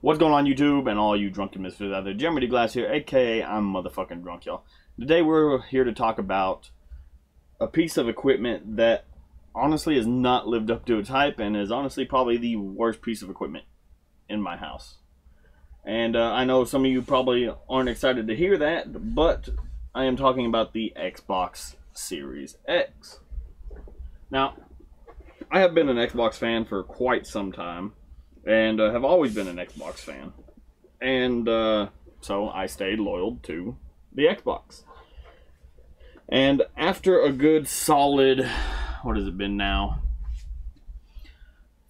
What's going on, YouTube and all you drunken misfits out there? Jeremy D. Glass here, aka I'm motherfucking drunk, y'all. Today we're here to talk about a piece of equipment that honestly has not lived up to its hype and is honestly probably the worst piece of equipment in my house. And I know some of you probably aren't excited to hear that, but I am talking about the Xbox Series X. Now, I have been an Xbox fan for quite some time. And have always been an Xbox fan. And so I stayed loyal to the Xbox. And after a good solid, what has it been now?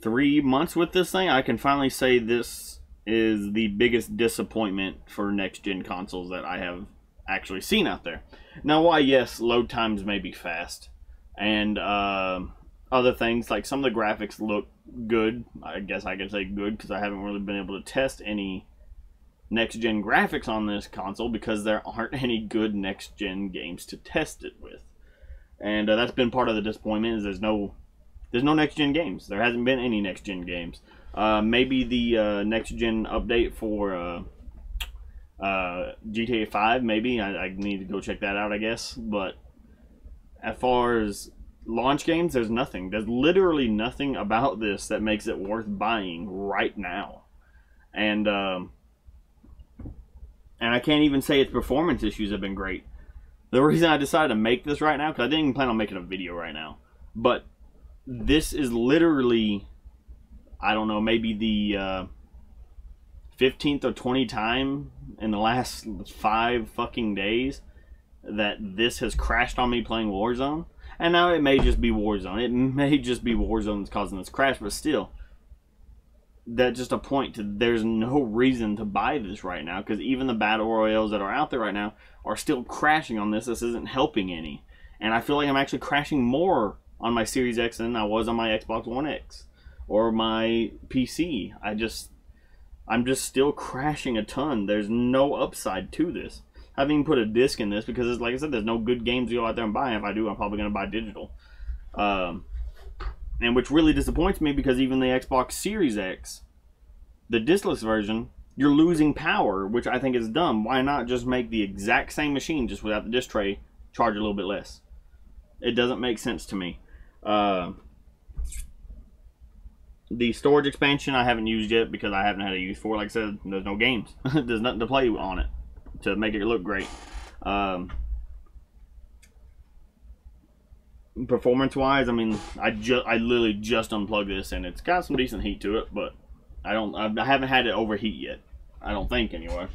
3 months with this thing, I can finally say this is the biggest disappointment for next-gen consoles that I have actually seen out there. Now, why, yes, load times may be fast. And other things, like some of the graphics look good. I guess I can say good because I haven't really been able to test any next-gen graphics on this console because there aren't any good next-gen games to test it with. And that's been part of the disappointment, is there's no next-gen games. There hasn't been any next-gen games. Maybe the next-gen update for GTA 5, maybe. I need to go check that out, I guess. But as far as launch games, there's nothing. There's literally nothing about this that makes it worth buying right now. And I can't even say its performance issues have been great. The reason I decided to make this right now, because I didn't even plan on making a video right now, but this is literally, I don't know, maybe the 15th or 20th time in the last 5 fucking days that this has crashed on me playing Warzone. And now it may just be Warzone. It may just be Warzone that's causing this crash, but still, that's just a point to there's no reason to buy this right now, because even the battle royales that are out there right now are still crashing on this. This isn't helping any. And I feel like I'm actually crashing more on my Series X than I was on my Xbox One X or my PC. I'm just still crashing a ton. There's no upside to this. I haven't even put a disc in this because, like I said, there's no good games to go out there and buy. If I do, I'm probably going to buy digital. And which really disappoints me, because even the Xbox Series X, the discless version, you're losing power, which I think is dumb. Why not just make the exact same machine just without the disc tray, charge a little bit less? It doesn't make sense to me. The storage expansion I haven't used yet because I haven't had a use for it. Like I said, there's no games. There's nothing to play on it to make it look great. Performance wise, I mean, I literally just unplugged this and it's got some decent heat to it, but I haven't had it overheat yet. I don't think, anyway.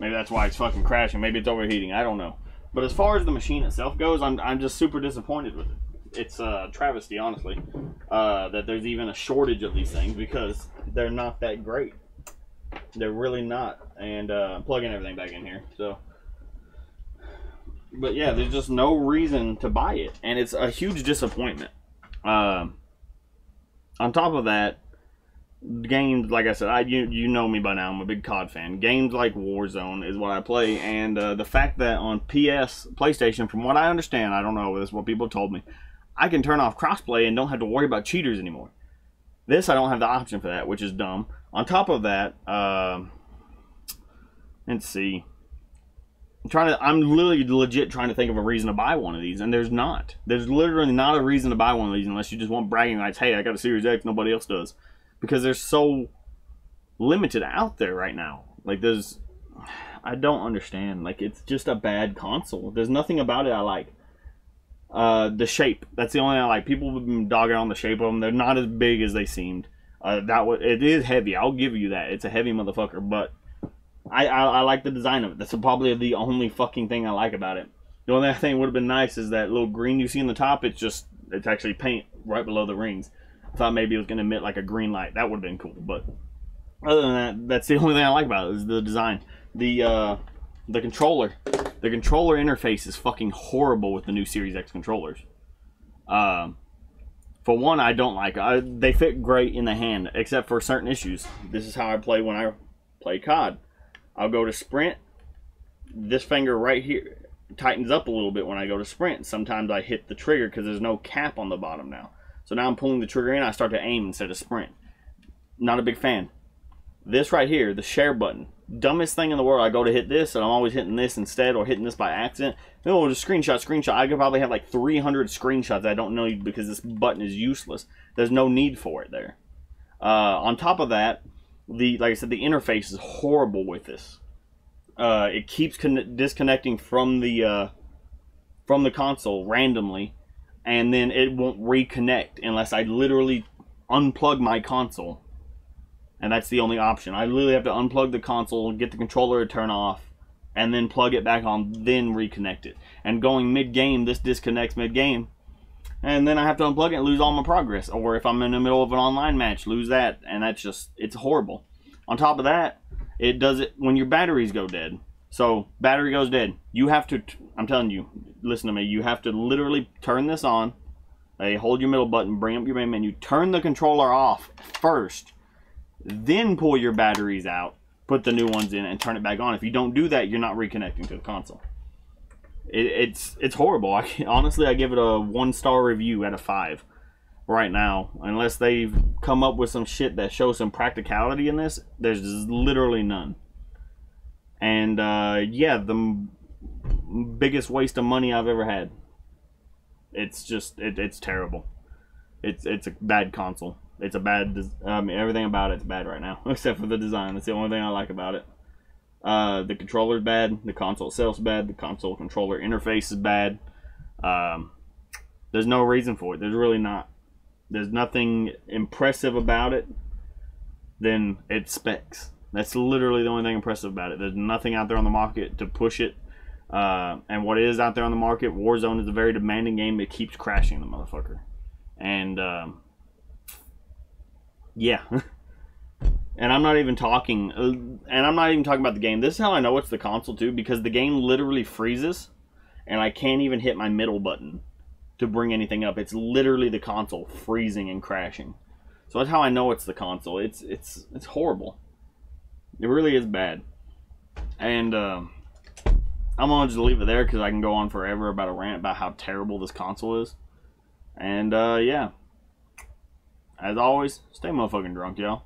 Maybe that's why it's fucking crashing. Maybe it's overheating. I don't know. But as far as the machine itself goes, I'm just super disappointed with it. It's a travesty, honestly, that there's even a shortage of these things, because they're not that great. They're really not. And I'm plugging everything back in here, so. But yeah, there's just no reason to buy it, and it's a huge disappointment. On top of that, games, like I said, you know me by now, I'm a big COD fan. Games like Warzone is what I play, and the fact that on PlayStation, from what I understand, I don't know, this is what people told me, I can turn off crossplay and don't have to worry about cheaters anymore. This, I don't have the option for that, which is dumb. On top of that, let's see. I'm literally legit trying to think of a reason to buy one of these, and there's not. There's literally not a reason to buy one of these unless you just want bragging rights. Hey, I got a Series X, nobody else does. Because they're so limited out there right now. Like, I don't understand. Like, it's just a bad console. There's nothing about it I like. The shape, that's the only thing I like. People have been dogging on the shape of them. They're not as big as they seemed. It is heavy, I'll give you that. It's a heavy motherfucker, but I like the design of it. That's probably the only fucking thing I like about it. The only thing would have been nice is that little green you see in the top. It's actually paint right below the rings. I thought maybe it was going to emit like a green light. That would have been cool. But other than that, that's the only thing I like about it, is the design. The controller. The controller interface is fucking horrible with the new Series X controllers. For one, I don't like it. They fit great in the hand, except for certain issues. This is how I play when I play COD. I'll go to sprint. This finger right here tightens up a little bit when I go to sprint. Sometimes I hit the trigger because there's no cap on the bottom now. So now I'm pulling the trigger in. I start to aim instead of sprint. Not a big fan. This right here, the share button, dumbest thing in the world. I go to hit this, and I'm always hitting this instead, or hitting this by accident. No, just screenshot. I could probably have like 300 screenshots I don't know because this button is useless. There's no need for it there. On top of that, like I said, the interface is horrible with this. It keeps disconnecting from the console randomly, and then it won't reconnect unless I literally unplug my console. And that's the only option. I literally have to unplug the console, get the controller to turn off, and then plug it back on, then reconnect it. And going mid-game, this disconnects mid-game. And then I have to unplug it and lose all my progress. Or if I'm in the middle of an online match, lose that. And that's just, it's horrible. On top of that, it does it when your batteries go dead. So, battery goes dead. You have to, I'm telling you, listen to me, you have to literally turn this on. Hold your middle button, bring up your main menu, turn the controller off first. Then pull your batteries out, put the new ones in, and turn it back on. If you don't do that, you're not reconnecting to the console. It's horrible. Honestly, I give it a 1-star review out of 5 right now. Unless they've come up with some shit that shows some practicality in this, there's literally none. And yeah, the biggest waste of money I've ever had. It's just it's terrible. It's a bad console. It's a bad, everything about it's bad right now, except for the design. That's the only thing I like about it. The controller's bad. The console itself's bad. The console controller interface is bad. There's no reason for it. There's really not. There's nothing impressive about it than its specs. That's literally the only thing impressive about it. There's nothing out there on the market to push it. And what is out there on the market, Warzone is a very demanding game. It keeps crashing the motherfucker. And, yeah. And I'm not even talking about the game. This is how I know it's the console too, because the game literally freezes and I can't even hit my middle button to bring anything up. It's literally the console freezing and crashing. So that's how I know it's the console. It's horrible. It really is bad. And I'm gonna just leave it there because I can go on forever about a rant about how terrible this console is. And yeah. As always, stay motherfucking drunk, y'all.